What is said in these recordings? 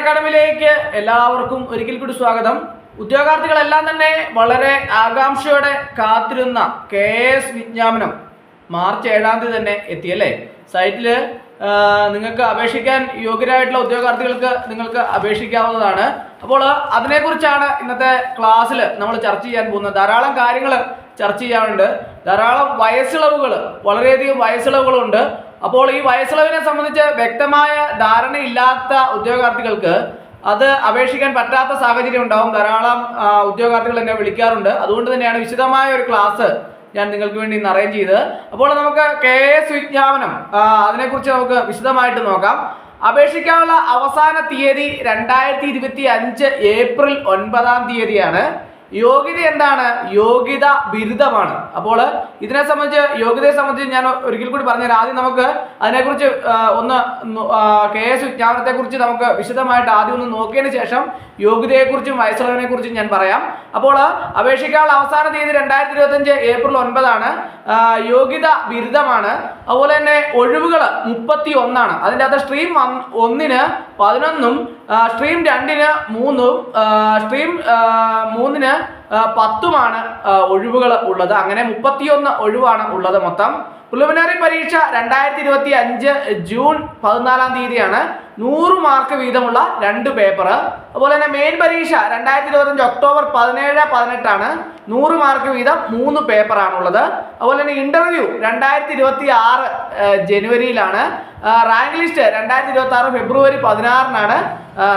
അക്കാഡമിയിലേക്ക് എല്ലാവർക്കും ഒരിക്കൽ കൂടി സ്വാഗതം. ഉദ്യോഗാർത്ഥികളെല്ലാം തന്നെ വളരെ ആകാംക്ഷയോടെ കാത്തിരുന്ന KS വിജ്ഞാപനം മാർച്ച് 7-ാം തീയതി തന്നെ എത്തിയല്ലേ. സൈറ്റിൽ നിങ്ങൾക്ക് അപേക്ഷിക്കാൻ യോഗ്യരായിട്ടുള്ള ഉദ്യോഗാർത്ഥികൾക്ക് നിങ്ങൾക്ക് അപേക്ഷിക്കാവുന്നതാണ്. അപ്പോൾ അതിനെക്കുറിച്ചാണ് ഇന്നത്തെ ക്ലാസ്സിൽ നമ്മൾ ചർച്ച ചെയ്യാൻ പോകുന്നത്. ധാരാളം കാര്യങ്ങൾ ചർച്ച ചെയ്യാനുണ്ട്. ധാരാളം വയസ്സിളവുകൾ, വളരെയധികം വയസ്സിളവുകളുണ്ട്. അപ്പോൾ ഈ വയസ്സിളവിനെ സംബന്ധിച്ച് വ്യക്തമായ ധാരണയില്ലാത്ത ഉദ്യോഗാർത്ഥികൾക്ക് അത് അപേക്ഷിക്കാൻ പറ്റാത്ത സാഹചര്യം ഉണ്ടാവും. ധാരാളം ഉദ്യോഗാർത്ഥികൾ എന്നെ വിളിക്കാറുണ്ട്. അതുകൊണ്ട് തന്നെയാണ് വിശദമായ ഒരു ക്ലാസ് ഞാൻ നിങ്ങൾക്ക് വേണ്ടി ഇന്ന് അറേഞ്ച് ചെയ്തത്. അപ്പോൾ നമുക്ക് KS വിജ്ഞാപനം അതിനെക്കുറിച്ച് നമുക്ക് വിശദമായിട്ട് നോക്കാം. അപേക്ഷിക്കാനുള്ള അവസാന തീയതി 2025 ഏപ്രിൽ 9-ാം തീയതിയാണ്. യോഗ്യത എന്താണ്? യോഗ്യത ബിരുദമാണ്. അപ്പോൾ ഇതിനെ സംബന്ധിച്ച്, യോഗ്യതയെ സംബന്ധിച്ച് ഞാൻ ഒരിക്കൽ കൂടി പറഞ്ഞുതരാം. ആദ്യം നമുക്ക് അതിനെക്കുറിച്ച് ഒന്ന് KS വിജ്ഞാപനത്തെക്കുറിച്ച് നമുക്ക് വിശദമായിട്ട് ആദ്യം ഒന്ന് നോക്കിയതിന് ശേഷം യോഗ്യതയെക്കുറിച്ചും വയസ്സിളവിനെ കുറിച്ചും ഞാൻ പറയാം. അപ്പോൾ അപേക്ഷിക്കാനുള്ള അവസാന തീയതി 2025 ഏപ്രിൽ 9 യോഗ്യത ബിരുദമാണ്. അതുപോലെ തന്നെ ഒഴിവുകൾ 31. അതിൻ്റെ അകത്ത് സ്ട്രീം 1-ന് 11, സ്ട്രീം 2-ന് 3, സ്ട്രീം 3-ന് 10 ഒഴിവുകൾ ഉള്ളത്. അങ്ങനെ 31 ഒഴിവാണ് ഉള്ളത് മൊത്തം. പ്രിലിമിനറി പരീക്ഷ 2025 ജൂൺ 14-ാം തീയതിയാണ്. 100 മാർക്ക് വീതമുള്ള 2 പേപ്പർ. അതുപോലെ തന്നെ മെയിൻ പരീക്ഷ 2025 ഒക്ടോബർ 17-18 100 മാർക്ക് വീതം 3 പേപ്പറാണുള്ളത്. അതുപോലെ തന്നെ ഇന്റർവ്യൂ 2026 ജനുവരിയിലാണ്. റാങ്ക് ലിസ്റ്റ് 2026 ഫെബ്രുവരി 16-നാണ്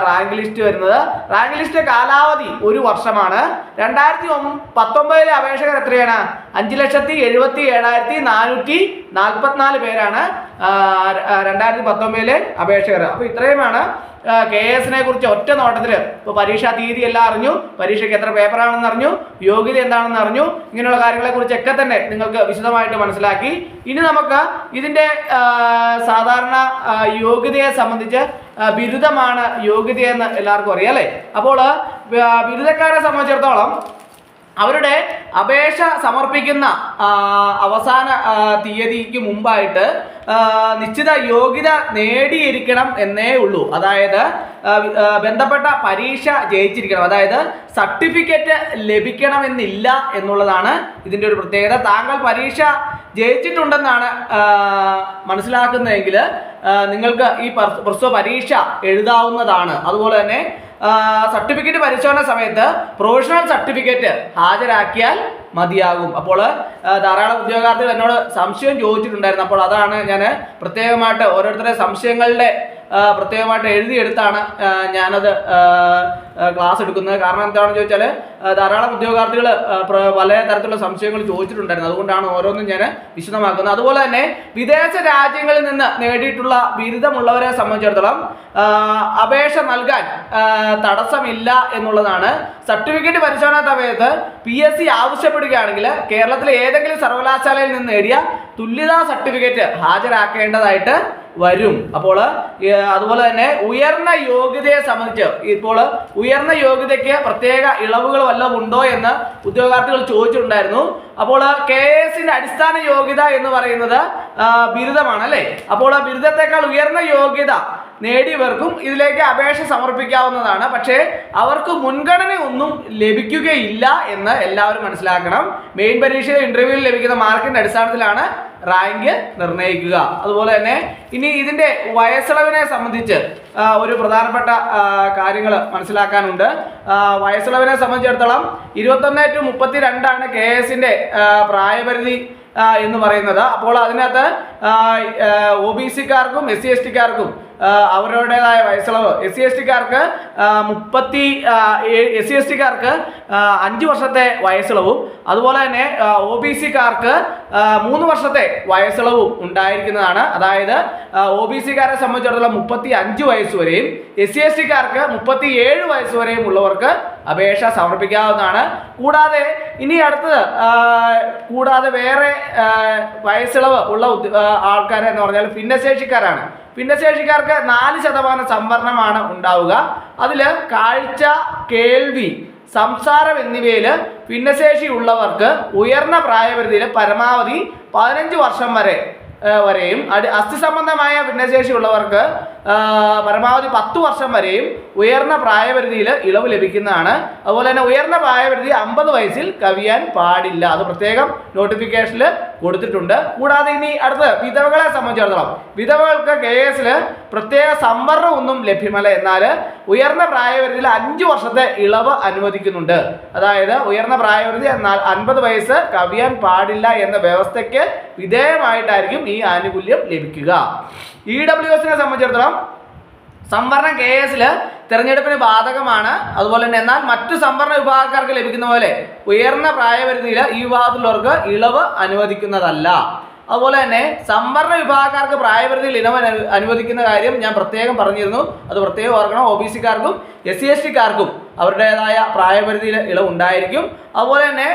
റാങ്ക് ലിസ്റ്റ് വരുന്നത്. റാങ്ക് ലിസ്റ്റ് കാലാവധി 1 വർഷമാണ്. 2019 അപേക്ഷകർ എത്രയാണ്? 5,77,444 പേരാണ് 2019 അപേക്ഷകർ. അപ്പോൾ ഇത്രയുമാണ് KS-നെ കുറിച്ച് ഒറ്റ നോട്ടത്തിൽ. ഇപ്പോൾ പരീക്ഷാ തീയതി എല്ലാം അറിഞ്ഞു, പരീക്ഷയ്ക്ക് എത്ര പേപ്പറാണെന്ന് അറിഞ്ഞു, യോഗ്യത എന്താണെന്ന് അറിഞ്ഞു. ഇങ്ങനെയുള്ള കാര്യങ്ങളെ കുറിച്ചൊക്കെ തന്നെ നിങ്ങൾക്ക് വിശദമായിട്ട് മനസ്സിലാക്കി. ഇനി നമുക്ക് ഇതിൻ്റെ സാധാരണ യോഗ്യതയെ സംബന്ധിച്ച് ബിരുദമാണ് യോഗ്യതയെന്ന് എല്ലാവർക്കും അറിയാം അല്ലേ. അപ്പോൾ ബിരുദക്കാരെ സംബന്ധിച്ചിടത്തോളം അവരുടെ അപേക്ഷ സമർപ്പിക്കുന്ന അവസാന തീയതിക്ക് മുമ്പായിട്ട് നിശ്ചിത യോഗ്യത നേടിയിരിക്കണം എന്നേ ഉള്ളൂ. അതായത് ബന്ധപ്പെട്ട പരീക്ഷ ജയിച്ചിരിക്കണം. അതായത് സർട്ടിഫിക്കറ്റ് ലഭിക്കണമെന്നില്ല എന്നുള്ളതാണ് ഇതിൻ്റെ ഒരു പ്രത്യേകത. താങ്കൾ പരീക്ഷ ജയിച്ചിട്ടുണ്ടെന്നാണ് മനസ്സിലാക്കുന്നതെങ്കിൽ നിങ്ങൾക്ക് ഈ പ്രസ്തുത പരീക്ഷ എഴുതാവുന്നതാണ്. അതുപോലെ തന്നെ സർട്ടിഫിക്കറ്റ് പരിശോധന സമയത്ത് പ്രൊഫഷണൽ സർട്ടിഫിക്കറ്റ് ഹാജരാക്കിയാൽ മതിയാകും. അപ്പോൾ ധാരാളം ഉദ്യോഗാർത്ഥികൾ എന്നോട് സംശയം ചോദിച്ചിട്ടുണ്ടായിരുന്നു. അപ്പോൾ അതാണ് ഞാൻ പ്രത്യേകമായിട്ട് ഓരോരുത്തരുടെ സംശയങ്ങളുടെ പ്രത്യേകമായിട്ട് എഴുതിയെടുത്താണ് ഞാനത് ക്ലാസ് എടുക്കുന്നത്. കാരണം എന്താണെന്ന് ചോദിച്ചാൽ ധാരാളം ഉദ്യോഗാർത്ഥികൾ പല തരത്തിലുള്ള സംശയങ്ങൾ ചോദിച്ചിട്ടുണ്ടായിരുന്നു. അതുകൊണ്ടാണ് ഓരോന്നും ഞാൻ വിശദമാക്കുന്നത്. അതുപോലെ തന്നെ വിദേശ രാജ്യങ്ങളിൽ നിന്ന് നേടിയിട്ടുള്ള ബിരുദമുള്ളവരെ സംബന്ധിച്ചിടത്തോളം അപേക്ഷ നൽകാൻ തടസ്സമില്ല എന്നുള്ളതാണ്. സർട്ടിഫിക്കറ്റ് പരിശോധന സമയത്ത് PSC ആവശ്യപ്പെടുകയാണെങ്കിൽ കേരളത്തിലെ ഏതെങ്കിലും സർവകലാശാലയിൽ നിന്ന് നേടിയ തുല്യതാ സർട്ടിഫിക്കറ്റ് ഹാജരാക്കേണ്ടതായിട്ട് വരും. അപ്പോൾ അതുപോലെ തന്നെ ഉയർന്ന യോഗ്യതയെ സംബന്ധിച്ച് ഇപ്പോൾ ഉയർന്ന യോഗ്യതയ്ക്ക് പ്രത്യേക ഇളവുകൾ വല്ലതും ഉണ്ടോ എന്ന് ഉദ്യോഗാർത്ഥികൾ ചോദിച്ചിട്ടുണ്ടായിരുന്നു. അപ്പോൾ KS-ന്റെ അടിസ്ഥാന യോഗ്യത എന്ന് പറയുന്നത് ബിരുദമാണ് അല്ലേ. അപ്പോൾ ബിരുദത്തെക്കാൾ ഉയർന്ന യോഗ്യത നേടിയവർക്കും ഇതിലേക്ക് അപേക്ഷ സമർപ്പിക്കാവുന്നതാണ്. പക്ഷേ അവർക്ക് മുൻഗണന ഒന്നും ലഭിക്കുകയില്ല എന്ന് എല്ലാവരും മനസ്സിലാക്കണം. മെയിൻ പരീക്ഷയിൽ ഇന്റർവ്യൂവിൽ ലഭിക്കുന്ന മാർക്കിന്റെ അടിസ്ഥാനത്തിലാണ് റാങ്ക് നിർണ്ണയിക്കുക. അതുപോലെ തന്നെ ഇനി ഇതിൻ്റെ വയസ്സിളവിനെ സംബന്ധിച്ച് ഒരു പ്രധാനപ്പെട്ട കാര്യങ്ങൾ മനസ്സിലാക്കാനുണ്ട്. വയസ്സിളവിനെ സംബന്ധിച്ചിടത്തോളം 21 to 32 KS-ന്റെ പ്രായപരിധി എന്ന് പറയുന്നത്. അപ്പോൾ അതിനകത്ത് OBC-ക്കാർക്കും SC/ST-ക്കാർക്കും അവരുടേതായ വയസ്സിളവ്. SC/ST-ക്കാർക്ക് 5 വർഷത്തെ വയസ്സിളവും അതുപോലെ തന്നെ OBC-ക്കാർക്ക് 3 വർഷത്തെ വയസ്സിളവും ഉണ്ടായിരിക്കുന്നതാണ്. അതായത് OBC-ക്കാരെ സംബന്ധിച്ചിടത്തോളം 35 വയസ്സ് വരെയും SC/ST-ക്കാർക്ക് 37 വയസ്സ് വരെയും ഉള്ളവർക്ക് അപേക്ഷ സമർപ്പിക്കാവുന്നതാണ്. കൂടാതെ ഇനി അടുത്തത് കൂടാതെ വേറെ വയസ്സിളവ് ഉള്ള ആൾക്കാരെന്ന് പറഞ്ഞാൽ ഭിന്നശേഷിക്കാരാണ്. ഭിന്നശേഷിക്കാർക്ക് 4% സംവരണമാണ് ഉണ്ടാവുക. അതിൽ കാഴ്ച, കേൾവി, സംസാരം എന്നിവയിൽ ഭിന്നശേഷി ഉള്ളവർക്ക് ഉയർന്ന പ്രായപരിധിയിൽ പരമാവധി 15 വർഷം വരെയും അസ്ഥി സംബന്ധമായ ഭിന്നശേഷി ഉള്ളവർക്ക് പരമാവധി 10 വർഷം വരെയും ഉയർന്ന പ്രായപരിധിയിൽ ഇളവ് ലഭിക്കുന്നതാണ്. അതുപോലെ തന്നെ ഉയർന്ന പ്രായപരിധി 50 വയസ്സിൽ കവിയാൻ പാടില്ല. അത് പ്രത്യേകം നോട്ടിഫിക്കേഷനിൽ കൊടുത്തിട്ടുണ്ട്. കൂടാതെ ഇനി അടുത്ത് വിധവകളെ സംബന്ധിച്ചിടത്തോളം വിധവകൾക്ക് KS പ്രത്യേക സംവരണം ഒന്നും ലഭ്യമല്ല. എന്നാൽ ഉയർന്ന പ്രായപരിധിയിൽ 5 വർഷത്തെ ഇളവ് അനുവദിക്കുന്നുണ്ട്. അതായത് ഉയർന്ന പ്രായപരിധി എന്നാൽ 50 വയസ്സ് കവിയാൻ പാടില്ല എന്ന വ്യവസ്ഥയ്ക്ക് വിധേയമായിട്ടായിരിക്കും ഈ ആനുകൂല്യം ലഭിക്കുക. EWSനെ സംബന്ധിച്ചിടത്തോളം സംവരണം KS തെരഞ്ഞെടുപ്പിന് ബാധകമാണ്. അതുപോലെ തന്നെ എന്നാൽ മറ്റു സംവരണ വിഭാഗക്കാർക്ക് ലഭിക്കുന്ന പോലെ ഉയർന്ന പ്രായപരിധിയിൽ ഈ വിഭാഗത്തിലുള്ളവർക്ക് ഇളവ് അനുവദിക്കുന്നതല്ല. അതുപോലെ തന്നെ സംവരണ വിഭാഗക്കാർക്ക് പ്രായപരിധിയിൽ ഇളവ് അനുവദിക്കുന്ന കാര്യം ഞാൻ പ്രത്യേകം പറഞ്ഞിരുന്നു. അത് പ്രത്യേകം ഓർക്കണം. OBC-ക്കാർക്കും SC/ST-ക്കാർക്കും അവരുടേതായ പ്രായപരിധിയിൽ ഇളവ് ഉണ്ടായിരിക്കും. അതുപോലെ തന്നെ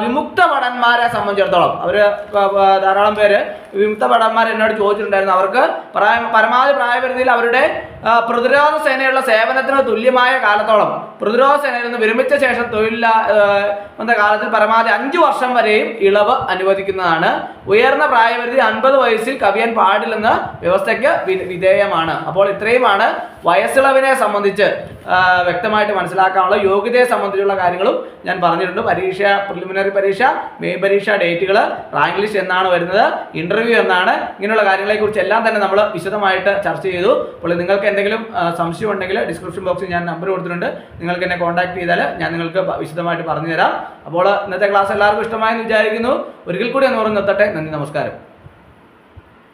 വിമുക്ത ഭടന്മാരെ സംബന്ധിച്ചിടത്തോളം അവർ ധാരാളം പേര് വിമുക്ത ഭടന്മാർ എന്നോട് ചോദിച്ചിട്ടുണ്ടായിരുന്നു. അവർക്ക് പരമാവധി പ്രായപരിധിയിൽ അവരുടെ പ്രതിരോധ സേനയുള്ള സേവനത്തിന് തുല്യമായ കാലത്തോളം പ്രതിരോധ സേനയിൽ നിന്ന് വിരമിച്ച ശേഷം തൊഴിലില്ല കാലത്തിൽ പരമാവധി 5 വർഷം വരെയും ഇളവ് അനുവദിക്കുന്നതാണ്. ഉയർന്ന പ്രായപരിധി 50 വയസ്സിൽ കവിയാൻ പാടില്ലെന്ന വ്യവസ്ഥയ്ക്ക് വിധേയമാണ്. അപ്പോൾ ഇത്രയുമാണ് വയസ്സിളവിനെ സംബന്ധിച്ച് വ്യക്തമായിട്ട് മനസ്സിലാക്കാനുള്ള യോഗ്യതയെ സംബന്ധിച്ചുള്ള കാര്യങ്ങളും ഞാൻ പറഞ്ഞിട്ടുണ്ട്. പരീക്ഷ പ്രിലിമിനറി പരീക്ഷ, മെയിൻ പരീക്ഷ ഡേറ്റുകൾ, റാങ്ക് ലിസ്റ്റ് എന്നാണ് വരുന്നത്, ഇന്റർവ്യൂ എന്നാണ്, ഇങ്ങനെയുള്ള കാര്യങ്ങളെക്കുറിച്ച് എല്ലാം തന്നെ നമ്മൾ വിശദമായിട്ട് ചർച്ച ചെയ്തു. അപ്പോൾ നിങ്ങൾക്ക് എന്തെങ്കിലും സംശയം ഉണ്ടെങ്കിൽ ഡിസ്ക്രിപ്ഷൻ ബോക്സിൽ ഞാൻ നമ്പർ കൊടുത്തിട്ടുണ്ട്. നിങ്ങൾക്ക് എന്നെ കോൺടാക്ട് ചെയ്താൽ ഞാൻ നിങ്ങൾക്ക് വിശദമായിട്ട് പറഞ്ഞു തരാം. അപ്പോൾ ഇന്നത്തെ ക്ലാസ് എല്ലാവർക്കും ഇഷ്ടമായെന്ന് വിചാരിക്കുന്നു. ഒരിക്കൽ കൂടി എന്ന് പറഞ്ഞ് നിർത്തട്ടെ. നന്ദി, നമസ്കാരം.